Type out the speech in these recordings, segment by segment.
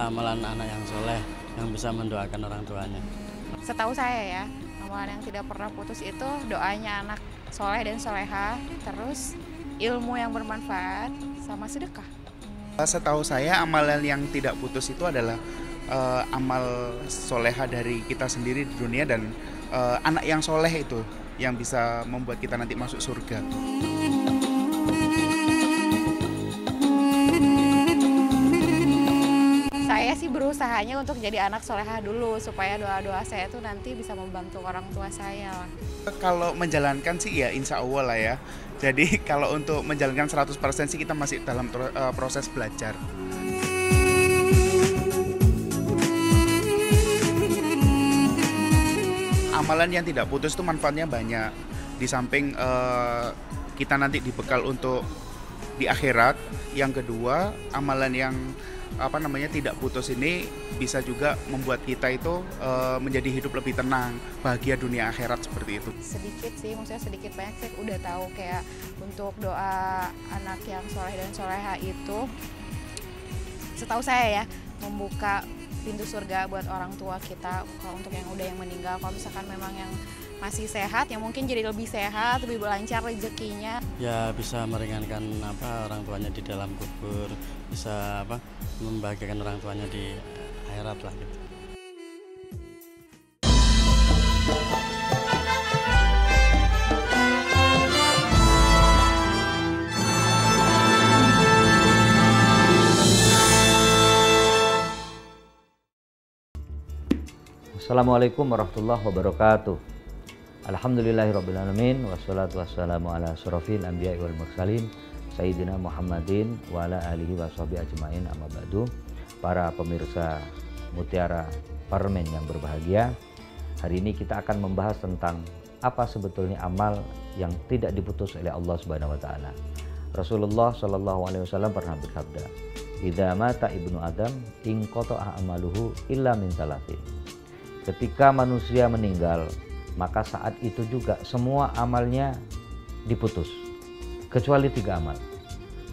amalan anak yang soleh yang bisa mendoakan orang tuanya. Setahu saya ya, amalan yang tidak pernah putus itu doanya anak soleh dan soleha, terus ilmu yang bermanfaat, sama sedekah. Setahu saya amalan yang tidak putus itu adalah amal soleha dari kita sendiri di dunia dan anak yang soleh itu yang bisa membuat kita nanti masuk surga. Saya sih berusahanya untuk jadi anak soleha dulu supaya doa-doa saya tuh nanti bisa membantu orang tua saya lah. Kalau menjalankan sih ya insya Allah lah ya. Jadi kalau untuk menjalankan 100% sih kita masih dalam proses belajar. Amalan yang tidak putus itu manfaatnya banyak. Di samping kita nanti dibekal untuk di akhirat. Yang kedua, amalan yang tidak putus ini bisa juga membuat kita itu menjadi hidup lebih tenang, bahagia dunia akhirat seperti itu. Sedikit sih, maksudnya sedikit banyak saya udah tahu kayak untuk doa anak yang soleh dan soleha itu, setahu saya ya, membuka pintu surga buat orang tua kita. Kalau untuk yang udah yang meninggal, kalau misalkan memang yang masih sehat, yang mungkin jadi lebih sehat, lebih lancar rezekinya. Ya bisa meringankan orang tuanya di dalam kubur, bisa membahagiakan orang tuanya di akhirat lah gitu. Assalamualaikum warahmatullahi wabarakatuh. Alhamdulillahirrabbilalamin. Wassalatu wassalamu ala asyrafil anbiya'i wal mursalin Sayyidina Muhammadin wa ala alihi wa sahbihi ajma'in, amma ba'du. Para pemirsa Mutiara Parlemen yang berbahagia, hari ini kita akan membahas tentang apa sebetulnya amal yang tidak diputus oleh Allah Subhanahu wa taala. Rasulullah Shallallahu alaihi wasallam pernah bersabda, "Idza mata ibnu Adam in qata'a amaluhu illa min salatin." Ketika manusia meninggal, maka saat itu juga semua amalnya diputus, kecuali 3 amal.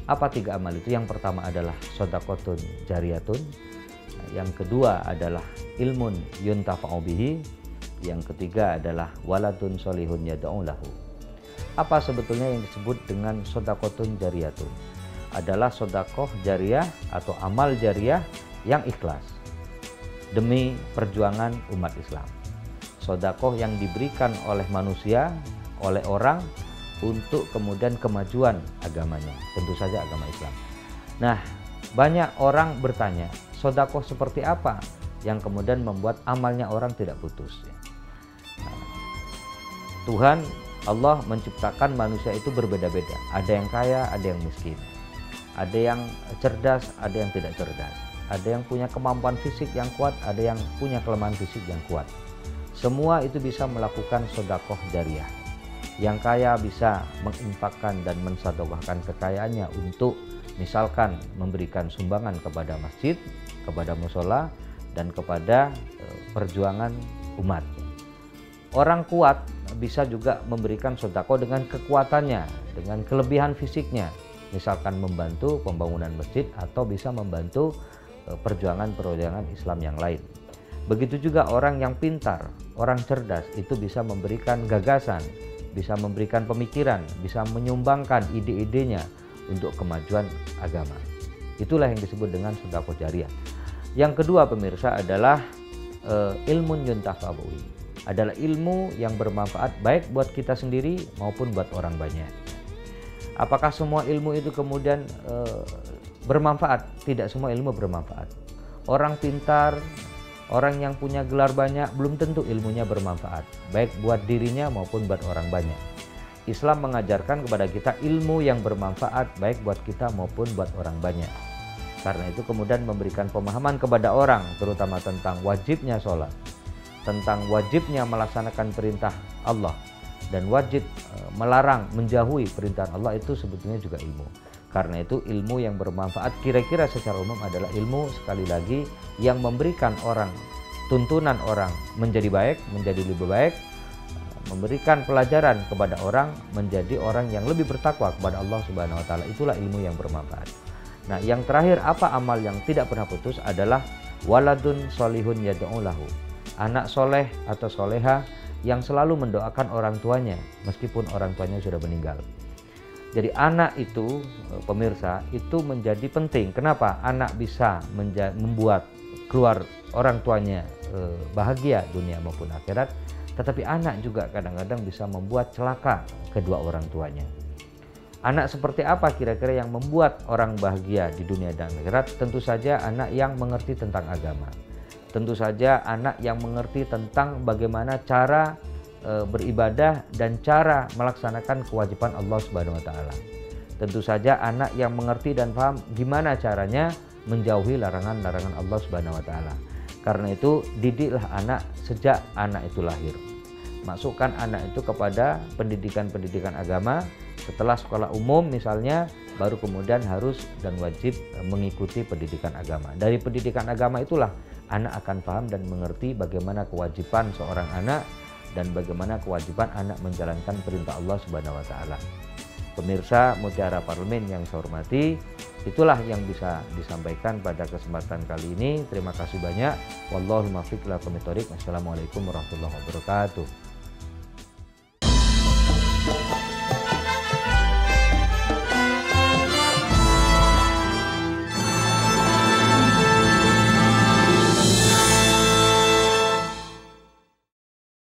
Apa 3 amal itu? Yang pertama adalah shadaqatun jariyatun, yang kedua adalah ilmun yuntafa'u bihi, yang ketiga adalah waladun sholihun yad'u lahu. Apa sebetulnya yang disebut dengan shadaqatun jariyatun? Adalah sedekah jariyah atau amal jariyah yang ikhlas demi perjuangan umat Islam. Sedekah yang diberikan oleh manusia, oleh orang untuk kemudian kemajuan agamanya, tentu saja agama Islam. Nah, banyak orang bertanya, sedekah seperti apa yang kemudian membuat amalnya orang tidak putus? Nah, Tuhan Allah menciptakan manusia itu berbeda-beda. Ada yang kaya, ada yang miskin. Ada yang cerdas, ada yang tidak cerdas. Ada yang punya kemampuan fisik yang kuat, ada yang punya kelemahan fisik yang kuat. Semua itu bisa melakukan sedekah jariyah. Yang kaya bisa menginfakkan dan mensedekahkan kekayaannya untuk misalkan memberikan sumbangan kepada masjid, kepada mushola, dan kepada perjuangan umat. Orang kuat bisa juga memberikan sedekah dengan kekuatannya, dengan kelebihan fisiknya, misalkan membantu pembangunan masjid atau bisa membantu perjuangan Islam yang lain. Begitu juga orang yang pintar, orang cerdas itu bisa memberikan gagasan, bisa memberikan pemikiran, bisa menyumbangkan ide-idenya untuk kemajuan agama. Itulah yang disebut dengan sedekah jariyah. Yang kedua pemirsa adalah ilmun yuntafa'u bihi. Adalah ilmu yang bermanfaat baik buat kita sendiri maupun buat orang banyak. Apakah semua ilmu itu kemudian bermanfaat? Tidak semua ilmu bermanfaat. Orang pintar, orang yang punya gelar banyak belum tentu ilmunya bermanfaat, baik buat dirinya maupun buat orang banyak. Islam mengajarkan kepada kita ilmu yang bermanfaat baik buat kita maupun buat orang banyak. Karena itu kemudian memberikan pemahaman kepada orang, terutama tentang wajibnya sholat, tentang wajibnya melaksanakan perintah Allah, dan wajib melarang, menjauhi perintah Allah, itu sebetulnya juga ilmu. Karena itu ilmu yang bermanfaat kira-kira secara umum adalah ilmu, sekali lagi, yang memberikan orang, tuntunan orang menjadi baik, menjadi lebih baik, memberikan pelajaran kepada orang menjadi orang yang lebih bertakwa kepada Allah Subhanahu wa taala. Itulah ilmu yang bermanfaat. Nah, yang terakhir, apa amal yang tidak pernah putus adalah waladun solihun yad'u lahu. Anak soleh atau soleha yang selalu mendoakan orang tuanya meskipun orang tuanya sudah meninggal. Jadi anak itu, pemirsa, itu menjadi penting. Kenapa? Anak bisa membuat keluar orang tuanya bahagia dunia maupun akhirat, tetapi anak juga kadang-kadang bisa membuat celaka kedua orang tuanya. Anak seperti apa kira-kira yang membuat orang bahagia di dunia dan akhirat? Tentu saja anak yang mengerti tentang agama. Tentu saja anak yang mengerti tentang bagaimana cara beribadah dan cara melaksanakan kewajiban Allah Subhanahu wa taala. Tentu saja anak yang mengerti dan paham gimana caranya menjauhi larangan-larangan Allah Subhanahu wa taala. Karena itu didiklah anak sejak anak itu lahir. Masukkan anak itu kepada pendidikan-pendidikan agama. Setelah sekolah umum misalnya, baru kemudian harus dan wajib mengikuti pendidikan agama. Dari pendidikan agama itulah anak akan paham dan mengerti bagaimana kewajiban seorang anak dan bagaimana kewajiban anak menjalankan perintah Allah Subhanahu wa taala. Pemirsa Mutiara Parlemen yang saya hormati, itulah yang bisa disampaikan pada kesempatan kali ini. Terima kasih banyak. Wallahul muwaffiq ila aqwamit thoriq. Wassalamualaikum warahmatullahi wabarakatuh.